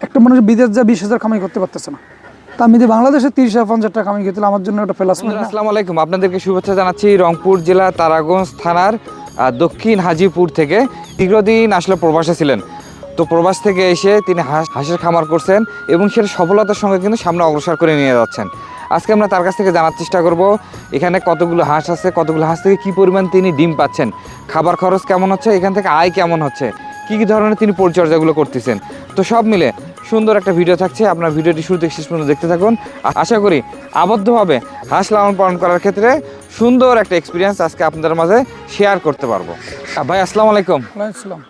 একটা মানুষ বিদেশ যা 20,000 কামাই করতে পারতেছে না, তা আমি যদি বাংলাদেশে 30,000-50,000 টাকা কামাই করতে, আমার জন্য একটা প্লাস পয়েন্ট না? আসসালামু আলাইকুম, আপনাদেরকে শুভেচ্ছা জানাচ্ছি রংপুর জেলা তারাগঞ্জ থানার দক্ষিণ হাজিপুর থেকে। দীর্ঘদিন আসলে প্রবাসে ছিলেন, তো প্রবাস থেকে এসে তিনি হাঁসের খামার করছেন এবং সেটা সফলতার সঙ্গে কিন্তু সামনে অগ্রসর করে নিয়ে যাচ্ছেন। আজকে আমরা তার কাছ থেকে জানার চেষ্টা করব এখানে কতগুলো হাঁস আছে, কতগুলো হাঁস থেকে কী পরিমাণ তিনি ডিম পাচ্ছেন, খাবার খরচ কেমন হচ্ছে, এখান থেকে আয় কেমন হচ্ছে, কী কী ধরনের তিনি পরিচর্যাগুলো করতেছেন। তো সব মিলে সুন্দর একটা ভিডিও থাকছে, আপনার ভিডিওটি শুরু থেকে শেষ পর্যন্ত দেখতে থাকুন। আশা করি আবদ্ধভাবে হাঁস লালন পালন করার ক্ষেত্রে সুন্দর একটা এক্সপিরিয়েন্স আজকে আপনাদের মাঝে শেয়ার করতে পারবো। ভাই আসসালামু আলাইকুম। আসসালাম।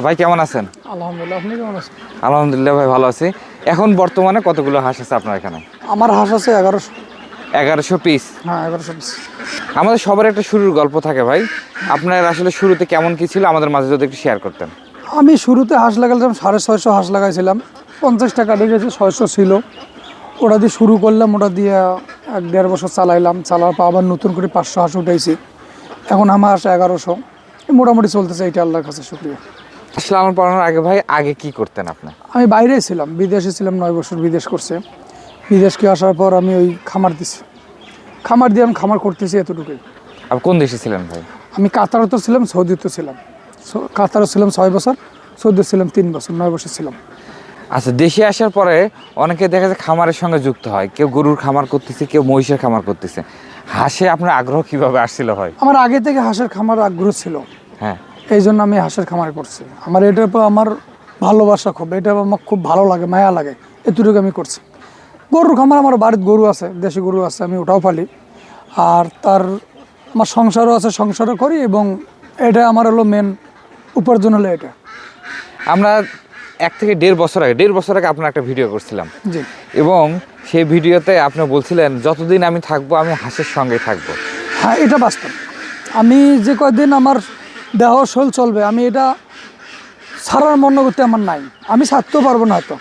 ভাই কেমন আছেন? আলহামদুলিল্লাহ, আপনি কেমন আছেন? আলহামদুলিল্লাহ ভাই, ভালো আছি। এখন বর্তমানে কতগুলো হাঁস আছে আপনার এখানে? আমার হাঁস আছে 1100। 1100 পিস? হ্যাঁ, 1100 পিস। আমাদের সবার একটা শুরুর গল্প থাকে ভাই, আপনার আসলে শুরুতে কেমন কি ছিল আমাদের মাঝে যদি একটু শেয়ার করতেন। আমি শুরুতে হাঁস লাগাইছিলাম 650 হাঁস লাগাইছিলাম, 50 টাকা দিয়ে গেছে, 600 ছিল। ওটা দিয়ে শুরু করলাম, ওটা দিয়ে 1-1.5 বছর চালাইলাম, চালার পর আবার নতুন করে 500 হাঁস উঠাইছি। এখন আমার হাঁস 1100, মোটামুটি চলতেছে, এইটা আল্লাহর কাছে শুকরিয়া। হাঁস লালন পালনের আগে ভাই আগে কি করতেন আপনি? আমি বাইরে ছিলাম, বিদেশে ছিলাম, 9 বছর বিদেশ করছে। বিদেশকে আসার পর আমি ওই খামার দিছি, খামার দিয়ে আমি খামার করতেছি এতটুকুই। আপনি কোন দেশে ছিলেন ভাই? আমি কাতারও তো ছিলাম, সৌদিতে ছিলাম। কাতারও ছিলাম 6 বছর, সৌদি ছিলাম 3 বছর, 9 বছর ছিলাম। আচ্ছা, দেশে আসার পরে অনেকে দেখা যায় খামারের সঙ্গে যুক্ত হয়, কেউ গরুর খামার করতেছে, কেউ মহিষের খামার করতেছে। হাঁসে আপনার আগ্রহ কিভাবে আসছিল ভাই? আমার আগে থেকে হাঁসের খামার আগ্রহ ছিল, হ্যাঁ, এই জন্য আমি হাঁসের খামার করছি। আমার এটার উপর আমার ভালোবাসা খুব, এটা আমার খুব ভালো লাগে, মায়া লাগে, এতটুকু আমি করছি। গরুর খামার, আমার বাড়িতে গরু আছে, দেশি গরু আছে, আমি ওটাও পালি। আর তার আমার সংসারও আছে, সংসারও করি, এবং এটা আমার হলো মেন উপার্জন হলো এটা। আমরা 1 থেকে 1.5 বছর আগে আপনার একটা ভিডিও করছিলাম, জি। এবং সেই ভিডিওতে আপনি বলছিলেন যতদিন আমি থাকবো আমি হাঁসের সঙ্গে থাকবো। হ্যাঁ, এটা বাস্তব। আমি যে কয়দিন আমার দেহ শরীর চলবে, আমি এটা ছাড়ার মন করতে আমার নাই। আমি ছাড়তেও পারবো না, হয়তো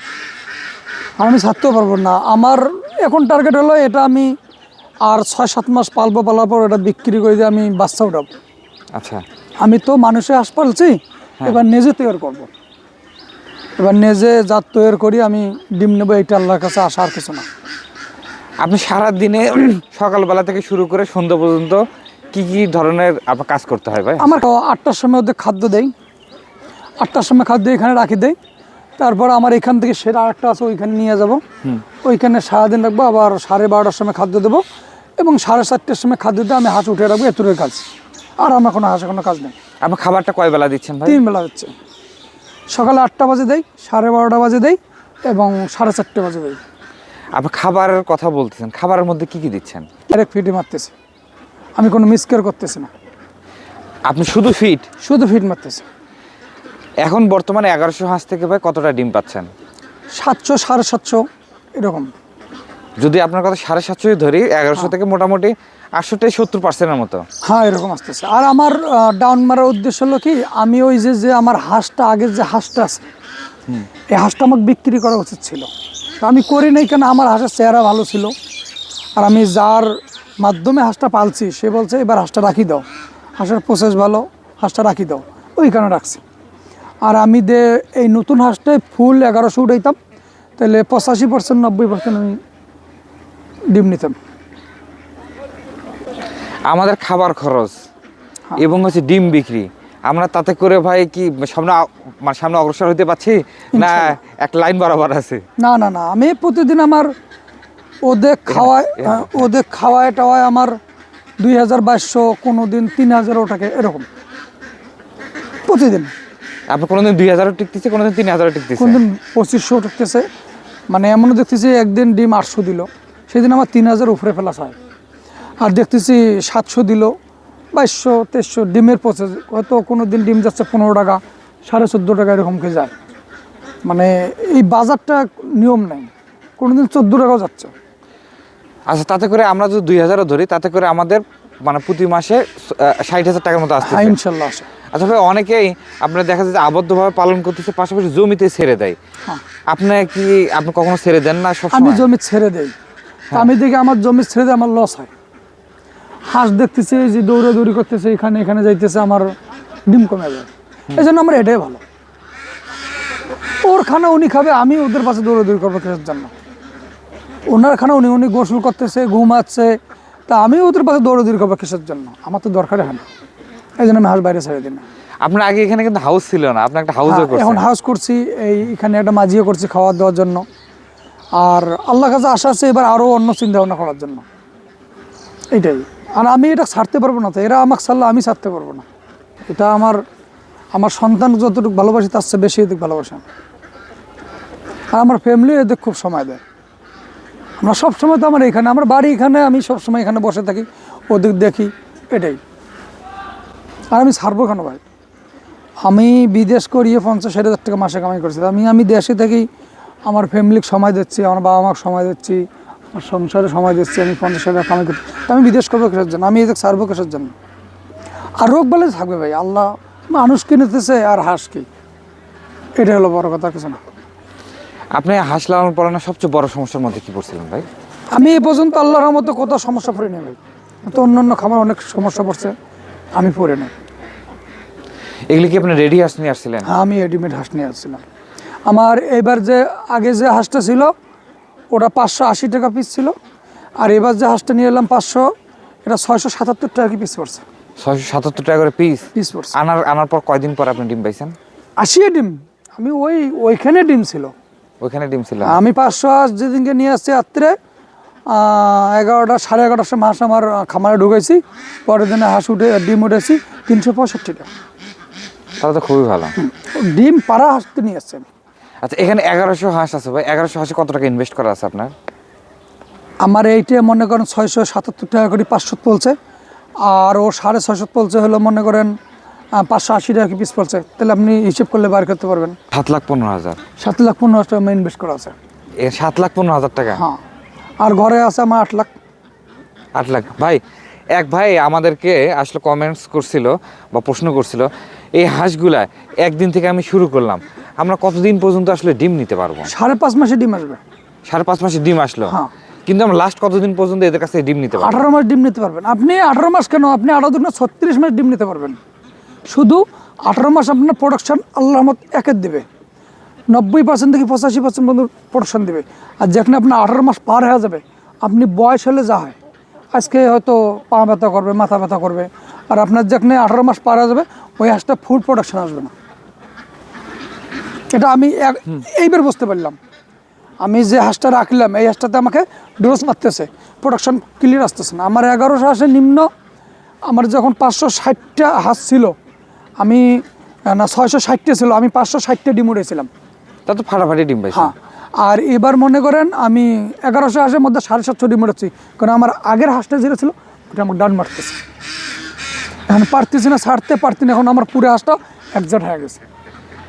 আমি ছাড়তেও পারবো না। আমার এখন টার্গেট হলো এটা, আমি আর 6-7 মাস পালবো, পালার পর এটা বিক্রি করে দিয়ে আমি বাচ্চা উঠাবো। আচ্ছা, আমি তো মানুষের হাঁস পালছি, এবার নিজে তৈরি করব। এবার নিজে জাত তৈরি করি, আমি ডিম নেবো, এইটা আল্লাহর কাছে আশা, আর কিছু না। আপনি সারা দিনে সকালবেলা থেকে শুরু করে সন্ধ্যা পর্যন্ত কি কি ধরনের আপনার কাজ করতে হয় ভাই? আমার 8টার সময় ওদের খাদ্য দেই, 8টার সময় খাদ্য এখানে রাখি দেই। তারপর আমার এখান থেকে সেটা আরেকটা আছে, ওইখানে নিয়ে যাব, ওইখানে সারাদিন রাখবো। আবার 12:30টার সময় খাদ্য দেবো, এবং 4:30টার সময় খাদ্য দিয়ে আমি হাঁস উঠে রাখবো, এতটুকু কাজ। আর আমার কোনো হাঁসের কোনো কাজ নেই। আপনি খাবারটা কয় বেলা দিচ্ছেন ভাই? 3 বেলা হচ্ছে, সকালে 8টা বাজে দেই, 12:30 বাজে দেই, এবং 4:30 বাজে দেই। আপনি খাবারের কথা বলতেছেন, খাবারের মধ্যে কি কি দিচ্ছেন? ডাইরেক্ট ফিডে মারতেছি, আমি কোনো মিসকেয়ার করতেছি না, আপনি শুধু ফিড? শুধু ফিড মারতেছি। এখন বর্তমানে 1100 হাঁস থেকে ভাই কতটা ডিম পাচ্ছেন? 700, 750 এরকম। যদি আপনার কথা 750 ধরি, 1100 থেকে মোটামুটি 80-70%-এর মতো। হ্যাঁ, এরকম আসতেছে। আর আমার ডাউন মারার উদ্দেশ্য হলো কি, আমি ওই যে আমার হাঁসটা, আগের যে হাঁসটা আছে, এই হাঁসটা আমাকে বিক্রি করা উচিত ছিল, তো আমি করি নাই। কেন, আমার হাঁসের চেহারা ভালো ছিল, আর আমি যার মাধ্যমে হাঁসটা পালছি সে বলছে এবার হাঁসটা রাখি দাও, হাঁসের প্রসেস ভালো, হাঁসটা রাখি দাও, ওই কারণে রাখছি। আর আমি এই নতুন হাঁসটায় ফুল 1100 উঠাইতাম, তাহলে 85%, 90% আমি ডিম নিতাম। আমাদের খাবার খরচ এবং হচ্ছে ডিম বিক্রি, আমরা তাতে করে ভাই কি সামনে অগ্রসর হতে পারছি না এক লাইন বরাবর আছে? না না না, আমি প্রতিদিন আমার ওদের খাওয়ায় টাওয়ায় আমার 2200, কোনো দিন 3000 টাকা, এরকম প্রতিদিন। আপনি কোনোদিন 2000 টিকতেছে, কোনোদিন 3000 টিকতেছে, কোনদিন 2500 টিকতেছে। মানে এমনও দেখতেছি একদিন ডিম 800 দিল, সেদিন আমার 3000 উপরে ফেলা হয়। আর দেখতেছি 700 দিল, 2200, 2300 ডিমের প্রসেস। হয়তো কোনো দিন ডিম যাচ্ছে 15 টাকা, 14.5 টাকা, এরকমকে যায়। মানে এই বাজারটা নিয়ম নেই, কোনোদিন 14 টাকাও যাচ্ছে। আচ্ছা, তাতে করে আমরা যদি 2000 ধরি, তাতে করে আমাদের মানে প্রতি মাসে 60,000 টাকার মতো আসছে। হ্যাঁ, ইনশাল্লাহ আসে। আচ্ছা ভাই, অনেকেই আপনার দেখা যায় যে আবদ্ধভাবে পালন করতেছে, পাশাপাশি জমিতে ছেড়ে দেয়। হ্যাঁ, আপনি কখনো ছেড়ে দেন না? সব আমি জমি ছেড়ে দেই, আমি দেখি আমার জমি ছেড়ে দিয়ে আমার লস হয়। হাঁস দেখতেছি যে দৌড়াদৌড়ি করতেছে, এখানে এখানে যাইতেছে, আমার ডিম কমে যায়। এই জন্য আমার এটাই ভালো। ওর খানা উনি খাবে, আমি ওদের পাশে দৌড়াদৌড়ি করবো কিসের জন্য? ওনার খানা উনি উনি গোসল করতেছে, ঘুমাচ্ছে, তা আমি ওদের পাশে দৌড়াদৌড়ি করবো কিসের জন্য? আমার তো দরকারই হয় না, এই জন্য আমি হাঁস বাইরে ছেড়ে দিই না। আপনার আগে এখানে কিন্তু হাউস ছিল না, আপনি একটা হাউসও করছেন। এখন হাউস করছি, এখানে একটা মাঝিও করছি খাওয়া দাওয়ার জন্য। আর আল্লাহ কাছে আশা আছে এবার আরও অন্য চিন্তা ভাবনা করার জন্য, এইটাই। আর আমি এটা ছাড়তে পারবো না, তো এরা আমাকে ছাড়লে আমি ছাড়তে পারবো না। এটা আমার সন্তান যতটুকু ভালোবাসি তার চেয়ে বেশি এদিক ভালোবাসে। আর আমার ফ্যামিলি এদের খুব সময় দেয়। আমরা সবসময় তো আমার এখানে, আমার বাড়ি এখানে, আমি সবসময় এখানে বসে থাকি, ওদিক দেখি, এটাই। আর আমি ছাড়বো কেন ভাই? আমি বিদেশ করিয়ে 50-60 হাজার টাকা মাসে কামাই করছি। আমি দেশে থেকেই আমার ফ্যামিলিকে সময় দিচ্ছি, আমার বাবা মাকে সময় দিচ্ছি, আমার সংসারে সময় দিচ্ছি, আমি 50-60 টাকা কামাই করছি। তো আমি বিদেশ করবো কিসের জন্য? আমি এদের ছাড়বো কিসের জন্য? আর রোগ বলে থাকবে ভাই, আল্লাহ মানুষ কিনেতেছে আর হাঁস কি, এটা হলো বড় কথা, কিছু না। আপনি হাঁস লালন পালনের সবচেয়ে বড় সমস্যার মধ্যে কি পড়ছিলেন ভাই? আমি এ পর্যন্ত আল্লাহর মতো কোথাও সমস্যা পড়ি নাই ভাই। তো অন্য খামার অনেক সমস্যা পড়ছে, আমি পড়ে নাই। এগুলি কি আপনি রেডি হাঁস নিয়ে আসছিলেন? হ্যাঁ, আমি রেডিমেড হাঁস নিয়ে আসছিলাম। আমার এবার যে আগে যে হাঁসটা ছিল ওটা 580 টাকা পিস ছিল, আর এবার যে হাঁসটা নিয়ে এলাম 500, এটা 677 টাকা পিস পড়ছে। 677 টাকা করে পিস পড়ছে। আনার পর কয়দিন পর আপনি ডিম পাইছেন? 80 ডিম। আমি ওইখানে ডিম ছিল, ওইখানে ডিম ছিল। আমি 500 হাঁস যেদিনকে নিয়ে আসছি রাত্রে 11টা 11:30 মাস আমার খামারে ঢুকেছি, পরের দিনে হাঁস ডিম উঠেছি 365 টাকা। তাহলে তো খুবই ভালো। ডিম পাড়া হাঁস তো নিয়ে আসছেন। আচ্ছা, এখানে 1100 হাঁস আছে ভাই, 1100 হাঁসে কত টাকা ইনভেস্ট করা আছে আপনার? আমার এইটা মনে করেন 677 টাকা করে 500 পড়ছে, আর ও 650 পড়ছে হলো মনে করেন 580 টাকা পিস পড়ছে। তাহলে আপনি হিসেব করলে বার করতে পারবেন। 7,15,000। 7,15,000 টাকা আমি ইনভেস্ট করা আছে। 7,15,000 টাকা? হ্যাঁ, আর ঘরে আছে আমার 8 লাখ। 8 লাখ। ভাই, এক ভাই আমাদেরকে আসলে কমেন্টস করছিল বা প্রশ্ন করছিল, এই হাঁসগুলা একদিন থেকে আমি শুরু করলাম, আমরা কতদিন পর্যন্ত আসলে ডিম নিতে পারবো? 5.5 মাসে ডিম আসবে। 5.5 মাসে ডিম আসলো, হ্যাঁ। কিন্তু আমরা লাস্ট কতদিন পর্যন্ত এদের কাছে ডিম নিতে পারবো? 18 মাস ডিম নিতে পারবেন আপনি। 18 মাস কেন, আপনি 36 মাস ডিম নিতে পারবেন। শুধু 18 মাস আপনার প্রোডাকশন আল্লাহর রহমত একের দেবে, 90% থেকে 85% পর্যন্ত প্রোডাকশন দেবে। আর যেখানে আপনার 18 মাস পার হয়ে যাবে, আপনি বয়স হলে যা হয়, আজকে হয়তো পা ব্যথা করবে, মাথা ব্যথা করবে, আর আপনার যেখানে 18 মাস পার হয়ে যাবে ওই হাঁসটা ফুড প্রোডাকশন আসবে না। এটা আমি এইবার বুঝতে পারলাম। আমি যে হাঁসটা রাখলাম এই হাঁসটাতে আমাকে ডোজ মারতেছে, প্রোডাকশন ক্লিয়ার আসতেছে না। আমার 1100 হাঁসের নিম্ন, আমার যখন 560টা হাঁস ছিল, আমি না 660টা ছিল, আমি 560টা ডিম উঠেছিলাম। তা তো ফাটাফাটি ডিম পাইছে। হ্যাঁ, আর এবার মনে করেন আমি 1100 হাঁসের মধ্যে 750 ডিম উঠেছি, কারণ আমার আগের হাঁসটা যেটা ছিল ওটা আমার ডান মারতেছে। এখন পারতেছি না, ছাড়তে পারছি না। এখন আমার পুরো হাঁসটা একজাট হয়ে গেছে।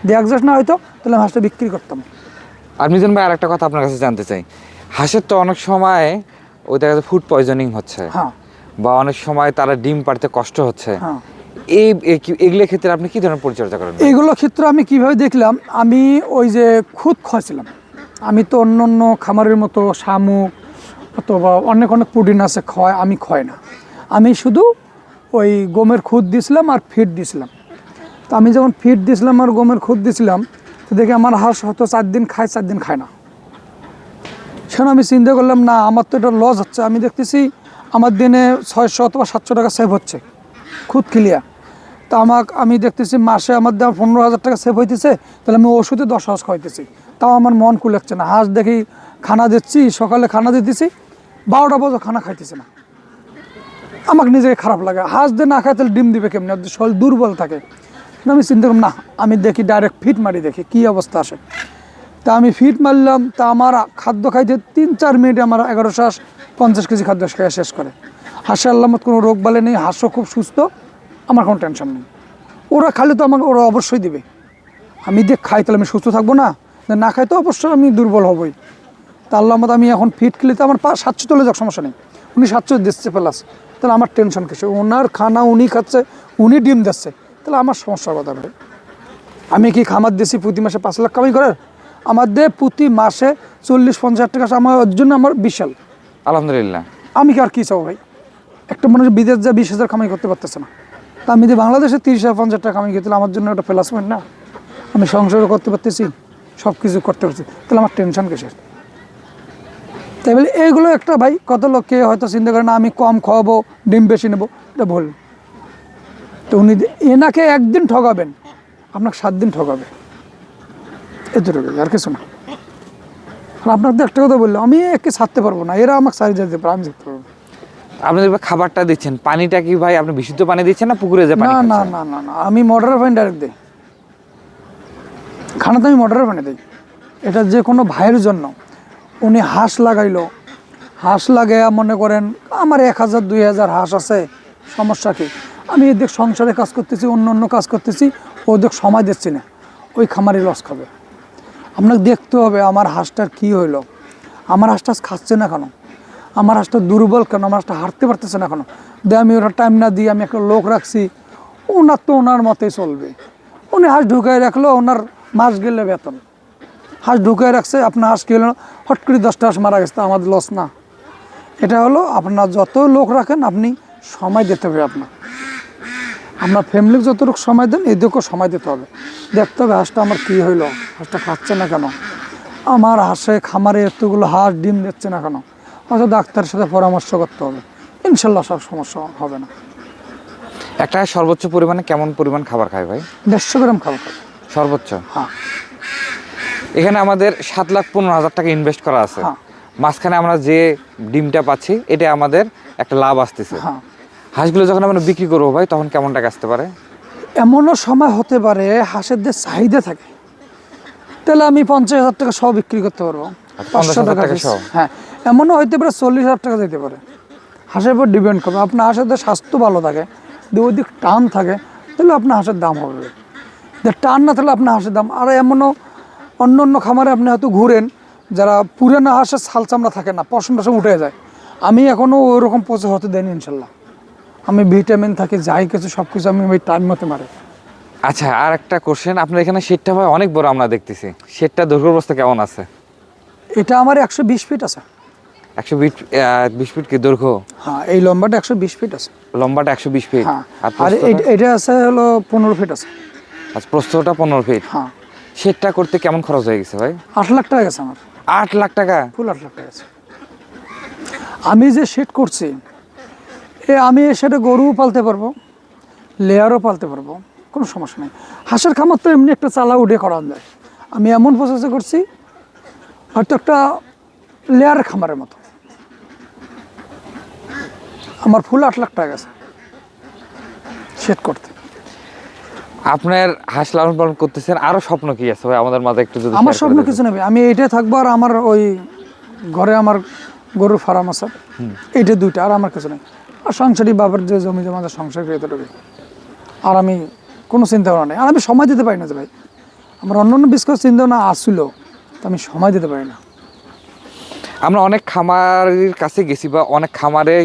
যদি একজাট না হয়তো তাহলে আমি হাঁসটা বিক্রি করতাম। আর মিজান ভাই, আরেকটা কথা আপনার কাছে জানতে চাই, হাঁসের তো অনেক সময় ওই দেখা যাচ্ছে ফুড পয়জনিং হচ্ছে, হ্যাঁ, বা অনেক সময় তারা ডিম পাড়তে কষ্ট হচ্ছে, হ্যাঁ। এগুলোর ক্ষেত্রে আপনি কি ধরনের পরিচর্যা করেন? এইগুলো ক্ষেত্রে আমি কিভাবে দেখলাম, আমি ওই যে খুদ খাওয়াছিলাম। আমি তো অন্য খামারের মতো শামুক অথবা অনেক প্রোটিন আছে খাওয়ায়, আমি খাওয়াই না। আমি শুধু ওই গমের খুদ দিয়েছিলাম আর ফিড দিয়েছিলাম। তো আমি যখন ফিড দিয়েছিলাম আর গমের খুদ দিয়েছিলাম, তো দেখি আমার হাঁস হয়তো 4 দিন খায়, 4 দিন খায় না। সেখানে আমি চিন্তা করলাম, না আমার তো এটা লস হচ্ছে। আমি দেখতেছি আমার দিনে 600 অথবা 700 টাকা সেভ হচ্ছে খুদ ক্লিয়ার। তা আমি দেখতেছি মাসে আমার দাম 15,000 টাকা সেভ হইতেছে, তাহলে আমি ওষুধে 10 হাঁস খাওয়াইতেছি, তাও আমার মন কুলাচ্ছে না। হাঁস দেখি খানা দিচ্ছি, সকালে খানা দিতেছি, 12টা বছর খানা খাইতেছে না। আমাকে নিজেকে খারাপ লাগে, হাঁস দিয়ে না খায় তাহলে ডিম দিবে কেমনি, শরীর দুর্বল থাকে। আমি চিন্তা করলাম, না আমি দেখি ডাইরেক্ট ফিট মারি, দেখি কী অবস্থা আসে। তা আমি ফিট মারলাম, তা আমার খাদ্য খাইতে 3-4 মিনিটে আমার 1100 হাঁস 50 কেজি খাদ্য খেয়ে শেষ করে। হাঁসের আল্লামত কোনো রোগ বালে নেই, হাঁসও খুব সুস্থ, আমার কোনো টেনশন নেই। ওরা খালে তো আমাকে ওরা অবশ্যই দেবে। আমি যে খাই তাহলে আমি সুস্থ থাকবো না? না খাই তো অবশ্যই আমি দুর্বল হবই। তা আল্লাহমত আমি এখন ফিট খেলে তো আমার 700 চলে যাক, সমস্যা নেই। উনি 700 দিচ্ছে প্লাস, তাহলে আমার টেনশন কিছু? ওনার খানা উনি খাচ্ছে, উনি ডিম দিচ্ছে, তাহলে আমার সমস্যার কথা ভাই। আমি কি খামার দিয়েছি প্রতি মাসে 5 লাখ কামাই করার? আমার দিয়ে প্রতি মাসে 40-50 টাকা আমার জন্য আমার বিশাল আলহামদুলিল্লাহ। আমি কি আর কী চাও ভাই? একটা মানুষ বিদেশ যা 20,000 কামাই করতে পারতেছে না, তা আমি যে বাংলাদেশে 30,000-50,000 টাকা কামাই করতে, আমার জন্য একটা প্লাস পয়েন্ট না? আমি সংসারও করতে পারতেছি, সব কিছু করতে পারছি, তাহলে আমার টেনশন কিসের? তাই বলে এইগুলো একটা ভাই কত লোককে হয়তো চিন্তা করে না আমি কম খাওয়াবো, ডিম বেশি নেবো, এটা ভুল। তো উনি এনাকে একদিন ঠকাবেন, আপনাকে 7 দিন ঠকাবে, এতটুকু, আর কিছু না। আর আপনার তো একটা কথা বললো, আমি একে ছাড়তে পারবো না, এরা আমাকে সারি যেতে পারবো, আমি যেতে পারবো না। আপনি দেখবেন খাবারটা দিচ্ছেন, পানিটা কি ভাই আপনি বিশুদ্ধ পানি দিচ্ছেন না পুকুরে যে পানি না না খাচ্ছেন? না না না, আমি মোটরের পানি ডাইরেক্ট দিই, খানাতে আমি মোটরের পানি দিই। এটা যে কোনো ভাইয়ের জন্য, উনি হাঁস লাগাইলো, হাঁস লাগাইয়া মনে করেন আমার 1000 2000 হাঁস আছে, সমস্যা কি? আমি এদিক সংসারে কাজ করতেছি, অন্য অন্য কাজ করতেছি, ওদিক সময় দিচ্ছি না, ওই খামারি লস খাবে। আপনাকে দেখতে হবে আমার হাঁসটার কি হইলো, আমার হাঁসটা খাচ্ছে না কেন, আমার হাঁসটা দুর্বল কেন, আমার হাঁসটা হাঁটতে পারতেছে না কেন, দিয়ে আমি ওরা টাইম না দিয়ে আমি একটা লোক রাখছি, ওনার তো ওনার মতেই চলবে। উনি হাঁস ঢুকাই রাখলো, ওনার মাস গেলে বেতন, হাঁস ঢুকাই রাখছে, আপনার হাঁস কি হলো, হট করে 10টা হাঁস মারা গেছে, আমাদের লস না। এটা হলো আপনার যত লোক রাখেন আপনি সময় দিতে হবে, আপনার ফ্যামিলিকে যতটুকু সময় দেন এদিকেও সময় দিতে হবে, দেখতে হবে হাঁসটা আমার কী হইলো, হাঁসটা খাচ্ছে না কেন, আমার হাঁসে খামারে এতগুলো হাঁস ডিম দিচ্ছে না কেন, হয়তো ডাক্তারের সাথে পরামর্শ করতে হবে, ইনশাল্লাহ সব সমস্যা হবে না। একটা সর্বোচ্চ পরিমাণে কেমন পরিমাণ খাবার খায় ভাই? 150 গ্রাম খাবার খাবে সর্বোচ্চ? হ্যাঁ। এখানে আমাদের 7,15,000 টাকা ইনভেস্ট করা আছে, হ্যাঁ। মাঝখানে আমরা যে ডিমটা পাচ্ছি এটা আমাদের একটা লাভ আসতেছে। হ্যাঁ, হাঁসগুলো যখন আমরা বিক্রি করবো ভাই তখন কেমন টাকা আসতে পারে? এমনও সময় হতে পারে হাঁসের যে চাহিদা থাকে, তাহলে আমি 50,000 টাকা সহ বিক্রি করতে পারবো, 500 টাকা টাকা piece। সহ? হ্যাঁ, এমনও হইতে পারে 40,000 টাকা যেতে পারে, হাঁসের উপর ডিপেন্ড করবে। আপনার হাঁসের যদি স্বাস্থ্য ভালো থাকে, যদি ওই দিক টান থাকে, তাহলে আপনার হাঁসের দাম হবে, যে টান না থাকলে আপনার হাঁসের দাম। আর এমনও অন্য অন্য খামারে আপনি হয়তো ঘুরেন, যারা পুরানো হাঁসের ছাল চামড়া থাকে না, পশম টসম উঠে যায়, আমি এখনও ওইরকম পচে হতে দেয়নি ইনশাল্লাহ। আমি ভিটামিন থাকে, যাই কিছু সব কিছু আমি ওই টাইম মতো মারি। আচ্ছা, আর একটা কোশ্চেন, আপনার এখানে শেডটা ভাই অনেক বড় আমরা দেখতেছি, শেডটা দৈর্ঘ্য অবস্থা কেমন আছে? এটা আমার 120 ফিট আছে। 120 ফিট কি দৈর্ঘ্য? হ্যাঁ, এই লম্বাটা 120 ফিট আছে। লম্বাটা 120 ফিট। হ্যাঁ, আর আর এটা আছে হলো 15 ফিট আছে। আচ্ছা, প্রস্থটা 15 ফিট। হ্যাঁ। শেডটা করতে কেমন খরচ হয়ে গেছে ভাই? 8 লাখ টাকা গেছে আমার। 8 লাখ টাকা? ফুল 8 লাখ টাকা গেছে। আমি যে শেড করছি, আমি সেটা গরুও পালতে পারবো, লেয়ারও পালতে পারবো, কোনো সমস্যা নেই। হাঁসের খামার তো এমনি একটা চালা উঠে করা যায়, আমি এমন প্রসেসে করছি হয়তো একটা লেয়ারের খামারের মতো। আমার ফুল 8 লাখ টাকা গেছে শেড করতে। আপনার হাঁস লালন পালন করতেছেন, আরো স্বপ্ন কি আছে ভাই আমাদের মাঝে একটু যদি আমার share স্বপ্ন করে কিছু নেই, আমি এইটাই থাকবো। আর আমার ওই ঘরে আমার গরুর ফার্ম আছে, এইটা 2টা, আর আমার কিছু নেই। আর সংসারী বাবার যে জমি জমা সংসার এতটুকু, আর আমি কোনো চিন্তা ভাবনা নেই। আর আমি সময় দিতে পারি না যে ভাই, আমার অন্য অন্য বিস্কুট চিন্তা ভাবনা আসছিল, তো আমি সময় দিতে পারি না। আমরা অনেক খামারের কাছে গেছি বা অনেক খামারে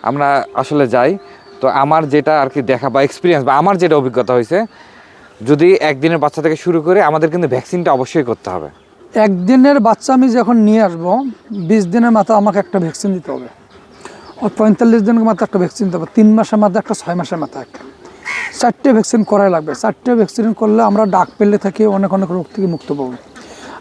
আমরা আসলে যাই, তো আমার যেটা আর কি দেখা বা এক্সপিরিয়েন্স বা আমার যেটা অভিজ্ঞতা হয়েছে, যদি একদিনের বাচ্চা থেকে শুরু করে আমাদের কিন্তু ভ্যাকসিনটা অবশ্যই করতে হবে। একদিনের বাচ্চা আমি যখন নিয়ে আসবো, 20 দিনের মাথা আমাকে একটা ভ্যাকসিন দিতে হবে, ওর 45 দিনের মাথা একটা ভ্যাকসিন দিতে হবে, 3 মাসের মাথা একটা, 6 মাসের মাথা একটা, 4টে ভ্যাকসিন করাই লাগবে। 4টে ভ্যাকসিন করলে আমরা ডাক পেলে থাকি অনেক অনেক রোগ থেকে মুক্ত পাবো।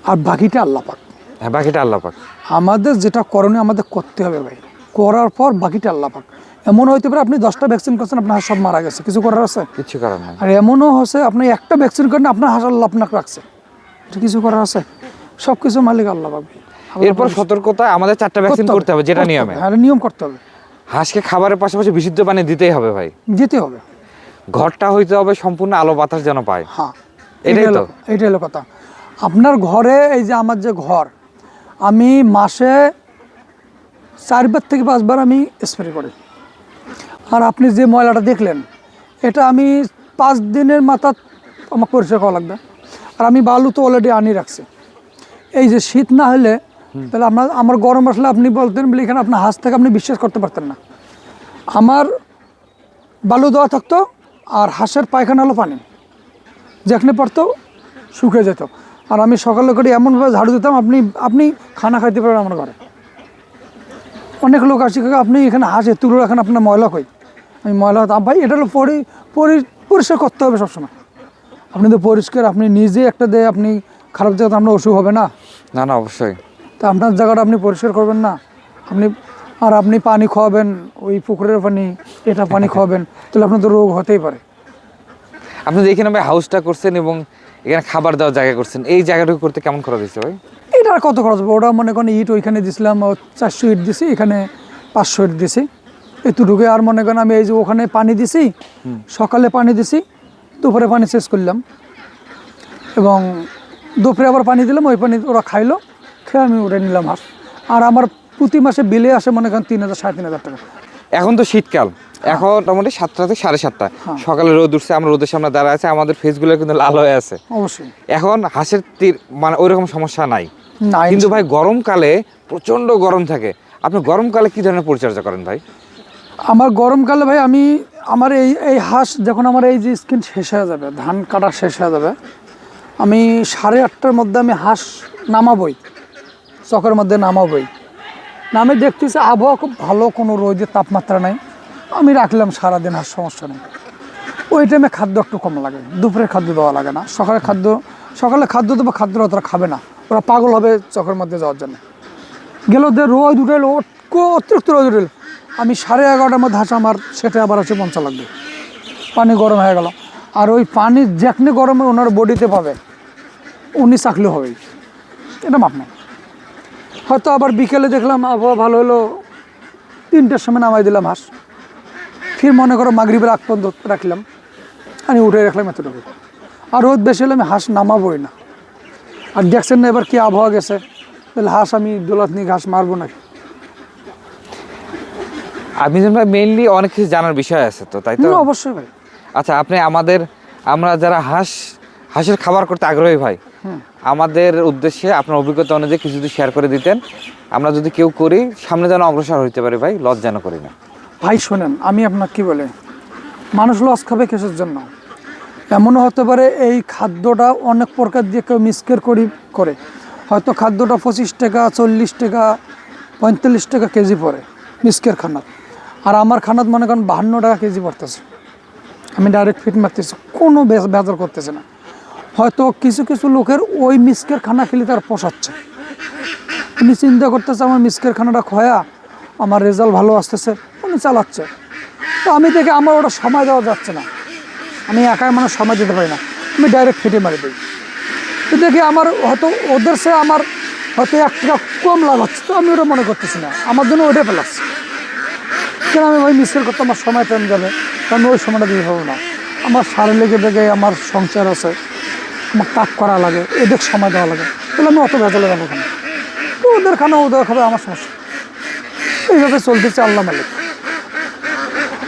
আর বাকিটা আল্লাহ পাক। হ্যাঁ, বাকিটা আল্লাহ পাক। আমাদের যেটা করণীয় আমাদের করতে হবে ভাই, করার পর বাকিটা আল্লাহ পাক। এমন হইতে পারে আপনি 10টা ভ্যাকসিন করছেন, আপনার হাঁস সব মারা গেছে, কিছু করার আছে? কিছু করার নাই। আর এমনও হচ্ছে আপনি একটা ভ্যাকসিন করেন, আপনার হাঁস আল্লাহ আপনাকে রাখছে, এটা কিছু করার আছে? সব কিছু মালিক আল্লাহ পাবে। এরপর সতর্কতা, আমাদের 4টা ভ্যাকসিন করতে হবে, যেটা নিয়মে। হ্যাঁ, নিয়ম করতে হবে। হাঁসকে খাবারের পাশাপাশি বিশুদ্ধ পানি দিতেই হবে ভাই। দিতে হবে। ঘরটা হইতে হবে সম্পূর্ণ আলো বাতাস যেন পায়। হ্যাঁ, এটাই তো? এইটাই হলো কথা। আপনার ঘরে এই যে আমার যে ঘর, আমি মাসে 4বার থেকে 5বার আমি স্প্রে করি। আর আপনি যে ময়লাটা দেখলেন, এটা আমি 5 দিনের মাথা আমার পরিষ্কার করা লাগবে। আর আমি বালু তো অলরেডি আনি রাখছি, এই যে শীত না হলে তাহলে আমার গরম আসলে আপনি বলতেন বলে এখানে আপনার হাঁস থেকে আপনি বিশ্বাস করতে পারতেন না। আমার বালু দেওয়া থাকতো, আর হাঁসের পায়খানা হলো পানি, যেখানে পড়তো শুকিয়ে যেত। আর আমি সকালে করে এমনভাবে ঝাড়ু দিতাম, আপনি খানা খাইতে পারবেন আমার ঘরে। অনেক লোক আসছে, আপনি এখানে হাঁস এতুলো রাখেন, আপনার ময়লা কই? আমি ময়লা হতাম ভাই, এটা হলো পরিষ্কার করতে হবে সবসময়। আপনি তো পরিষ্কার, আপনি নিজে একটা আপনি খারাপ জায়গাতে আপনার অসুখ হবে না? না না, অবশ্যই। তা আপনার জায়গাটা আপনি পরিষ্কার করবেন না? আপনি পানি খাওয়াবেন, ওই পুকুরের পানি, এটা পানি খাওয়াবেন, তাহলে আপনার তো রোগ হতেই পারে। আপনি যে এখানে ভাই হাউসটা করছেন এবং এখানে খাবার দেওয়ার জায়গা করছেন, এই জায়গাটুকু করতে কেমন খরচ হয়েছে ভাই? এটা আর কত খরচ হবে? ওটা মনে করেন ইট ওইখানে দিছিলাম 400 ইট দিছি, এখানে 500 ইট দিছি, এতটুকু। আর মনে করেন আমি এই যে ওখানে পানি দিছি, সকালে পানি দিছি, দুপুরে পানি শেষ করলাম, এবং দুপুরে আবার পানি দিলাম, ওই পানি ওরা খাইলো, খেয়ে আমি উঠে নিলাম হাঁস। আর আমার প্রতি মাসে বিলে আসে মনে করেন 3,000 3,500 টাকা। এখন তো শীতকাল, এখন মোটামুটি 7টা থেকে 7:30, সকালে রোদ উঠছে, আমরা রোদের সামনে দাঁড়ায় আছে, আমাদের ফেসগুলো কিন্তু লাল হয়ে আছে। অবশ্যই এখন হাঁসের মানে ওইরকম সমস্যা নাই। না, কিন্তু ভাই গরমকালে প্রচন্ড গরম থাকে, আপনি গরমকালে কি ধরনের পরিচর্যা করেন ভাই? আমার গরমকালে ভাই আমার এই হাঁস যখন আমার এই যে স্কিন শেষ হয়ে যাবে, ধান কাটা শেষ হয়ে যাবে, আমি 8:30টার মধ্যে আমি হাঁস নামাবই, চকের মধ্যে নামাবই। নামে দেখতেছি আবহাওয়া খুব ভালো, কোনো রোদের তাপমাত্রা নাই, আমি রাখলাম সারাদিন, হাঁস সমস্যা নেই। ওই টাইমে খাদ্য একটু কম লাগে, দুপুরে খাদ্য দেওয়া লাগে না, সকালে খাদ্য দেবো, খাদ্যটা ওরা খাবে না, ওরা পাগল হবে চকের মধ্যে যাওয়ার জন্য। গেল রোদ উঠেল, অতিরিক্ত রোদ উঠেল, আমি 11:30টার মধ্যে হাঁস আমার সেটা আবার আছে 50 লাগবে, পানি গরম হয়ে গেল। আর ওই পানি যেখানে গরমে ওনার বডিতে পাবে, উনি চাকলে হবেই, এটা মাপ নেই। হয়তো আবার বিকেলে দেখলাম আবহাওয়া ভালো হলো, 3টার সময় নামাই দিলাম হাঁস, ফির মনে করো মাগরিবের আগ পর্যন্ত রাখলাম, আমি উঠে রাখলাম এতটুকু। আর রোদ বেশি হলে আমি হাঁস নামাবোই না। আর দেখছেন না এবার কি আবহাওয়া গেছে, তাহলে হাঁস আমি দোলাত নিয়ে ঘাস মারবো নাকি? আপনি যেন ভাই মেইনলি অনেক কিছু জানার বিষয় আছে তো, তাই তো? অবশ্যই ভাই। আচ্ছা, আপনি আমরা যারা হাঁসের খাবার করতে আগ্রহী ভাই, আমাদের উদ্দেশ্যে আপনার অভিজ্ঞতা অনুযায়ী কিছু যদি শেয়ার করে দিতেন, আমরা যদি কেউ করি সামনে যেন অগ্রসর হইতে পারি ভাই, লস যেন করি না। ভাই শোনেন, আমি আপনার কি বলে, মানুষ লস খাবে কিসের জন্য? এমনও হতে পারে এই খাদ্যটা অনেক প্রকার দিয়ে কেউ মিসকের করে, হয়তো খাদ্যটা 25 টাকা, 40 টাকা, 45 টাকা কেজি পড়ে মিসকের খানাত, আর আমার খানাত মনে করেন 52 টাকা কেজি পড়তেছে। আমি ডাইরেক্ট ফিট মারতেছি, কোনো বেজার করতেছে না। হয়তো কিছু কিছু লোকের ওই মিসকের খানা খেলে তার পোষাচ্ছে, উনি চিন্তা করতেছে আমার মিসকের খানাটা খয়া আমার রেজাল্ট ভালো আসতেছে, উনি চালাচ্ছে। তো আমি দেখে আমার ওটা সময় দেওয়া যাচ্ছে না, আমি একাই মানে সময় দিতে পারি না, আমি ডাইরেক্ট ফিটে মারি দিই। তো দেখি আমার হয়তো ওদের সে আমার হয়তো 1 টাকা কম লাভ হচ্ছে, তো আমি ওটা মনে করতেছি না, আমার জন্য ওটাই পেলাচ্ছি। কেন আমি ভাই মিসকের করতে আমার সময় টাইম যাবে, তো আমি ওই সময়টা দিতে পারবো না। আমার সারে লেগে দেখে আমার সংসার আছে, আমার কাজ করা লাগে, এদের সময় দেওয়া লাগে, তাহলে আমি অত ভেজালে যাবো কেন? তো ওদের খানা ওদের খাবে, আমার সমস্যা। এইভাবে চলতেছে আল্লাহ মালিক।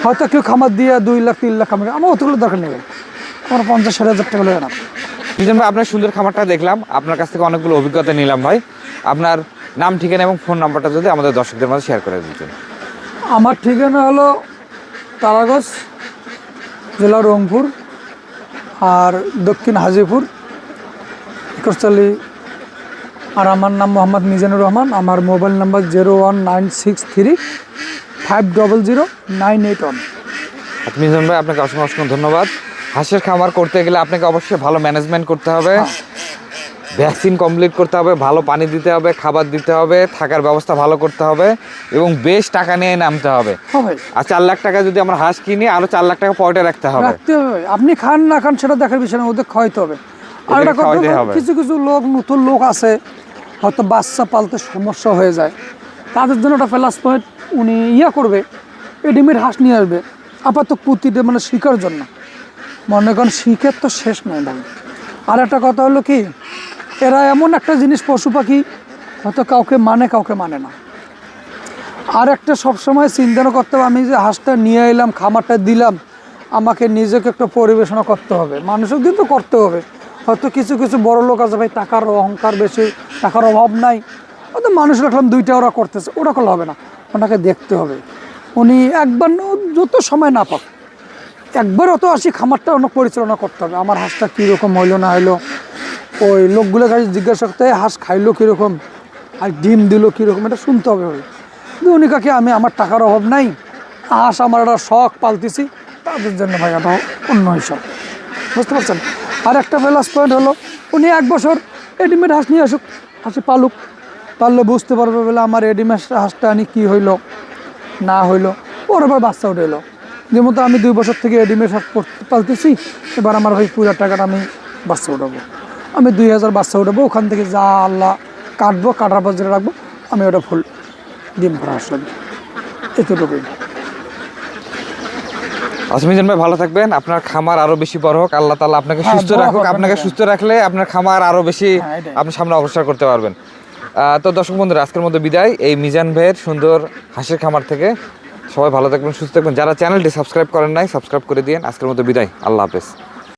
হয়তো কেউ খামার দিয়ে 2 লাখ 3 লাখ খামার, আমার অতগুলো দরকার নেই, আমার 50-60 হাজার টাকা লাগে না। মিজান ভাই, আপনার সুন্দর খামারটা দেখলাম, আপনার কাছ থেকে অনেকগুলো অভিজ্ঞতা নিলাম ভাই। আপনার নাম, ঠিকানা এবং ফোন নাম্বারটা যদি আমাদের দর্শকদের মাঝে শেয়ার করে দিতেন। আমার ঠিকানা হলো তারাগঞ্জ, জেলা রংপুর, আর দক্ষিণ হাজিপুর, ইকরচালি। আর আমার নাম মোহাম্মদ মিজানুর রহমান, আমার মোবাইল নাম্বার 01963 500 981। মিজান ভাই, আপনাকে অসংখ্য অসংখ্য ধন্যবাদ। হাঁসের খামার করতে গেলে আপনাকে অবশ্যই ভালো ম্যানেজমেন্ট করতে হবে, ভ্যাকসিন কমপ্লিট করতে হবে, ভালো পানি দিতে হবে, খাবার দিতে হবে, থাকার ব্যবস্থা ভালো করতে হবে, এবং বেশ টাকা নিয়ে নামতে হবে। আর 4 লাখ টাকা যদি আমরা হাঁস কিনি, আরো 4 লাখ টাকা পকেটে রাখতে হবে। আপনি খান না খান সেটা দেখার বিষয় না, ওদের খাওয়াইতে হবে। আর একটা কথা, কিছু কিছু নতুন লোক আছে, হয়তো বাচ্চা পালতে সমস্যা হয়ে যায়, তাদের জন্য একটা প্লাস পয়েন্ট, উনি করবে, রেডিমেড হাঁস নিয়ে আসবে আপাতত প্রতিটা মানে শিকার জন্য, মনে করেন শিখের তো শেষ নয় ভাই। আর একটা কথা হলো কি, এরা এমন একটা জিনিস, পশু পাখি হয়তো কাউকে মানে না। আর একটা সবসময় চিন্তা করতে হবে, আমি যে হাঁসটা নিয়ে এলাম, খামারটা দিলাম, আমাকে নিজেকে একটা পরিবেশনা করতে হবে, মানুষের কিন্তু করতে হবে। হয়তো কিছু কিছু বড় লোক আছে ভাই, টাকার অহংকার বেশি, টাকার অভাব নাই, হয়তো মানুষ রাখলাম 2টা, ওরা করতেছে, ওরা করলে হবে না, ওনাকে দেখতে হবে। উনি একবার যত সময় না পাক, একবার অত আসি খামারটা অনেক পরিচালনা করতে হবে। আমার হাঁসটা কীরকম হইলো না হইলো, ওই লোকগুলো কাছে জিজ্ঞাসা করতে, হাঁস খাইলো কীরকম আর ডিম দিল কীরকম, এটা শুনতে হবে। উনি কাকে আমার টাকার অভাব নাই, হাঁস আমার একটা শখ পালতেছি, তাদের জন্য ভাই এটা অন্য হিসাব, বুঝতে পারছেন। আর একটা প্লাস পয়েন্ট হলো, উনি 1 বছর এডিমের হাঁস নিয়ে আসুক, হাঁসে পালুক, পারলে বুঝতে পারবে বলে আমার এডিমের হাঁসটা আনি কী হইলো না হইলো, ওর আবার বাচ্চা উঠে এলো। যেমন আমি 2 বছর থেকে এডিমের হাঁস পালতেছি, এবার আমার ভাই পুরো টাকাটা আমি বাচ্চা উঠাবো, আমি 2000 বাচ্চা উঠাবো, ওখান থেকে যা আল্লাহ কাটবো, কাটার পর যেটা রাখবো আমি ওটা ফুল ডিম ভরা হাঁস রাখবো, এতটুকুই। আচ্ছা মিজান ভাই, ভালো থাকবেন, আপনার খামার আরো বেশি বড় হোক, আল্লাহ তাআলা আপনাকে হ্যাঁ, সুস্থ দোয়া রাখুক। করবেন আপনাকে এটা। সুস্থ রাখলে আপনার খামার আরো বেশি হ্যাঁ, এটাই। আপনি সামনে অগ্রসর করতে পারবেন। তো দর্শক বন্ধুরা, আজকের মতো বিদায় এই মিজান ভাইয়ের সুন্দর হাঁসের খামার থেকে। সবাই ভালো থাকবেন, সুস্থ থাকবেন। যারা চ্যানেলটি সাবস্ক্রাইব করেন নাই, সাবস্ক্রাইব করে দিন। আজকের মতো বিদায়, আল্লাহ হাফেজ।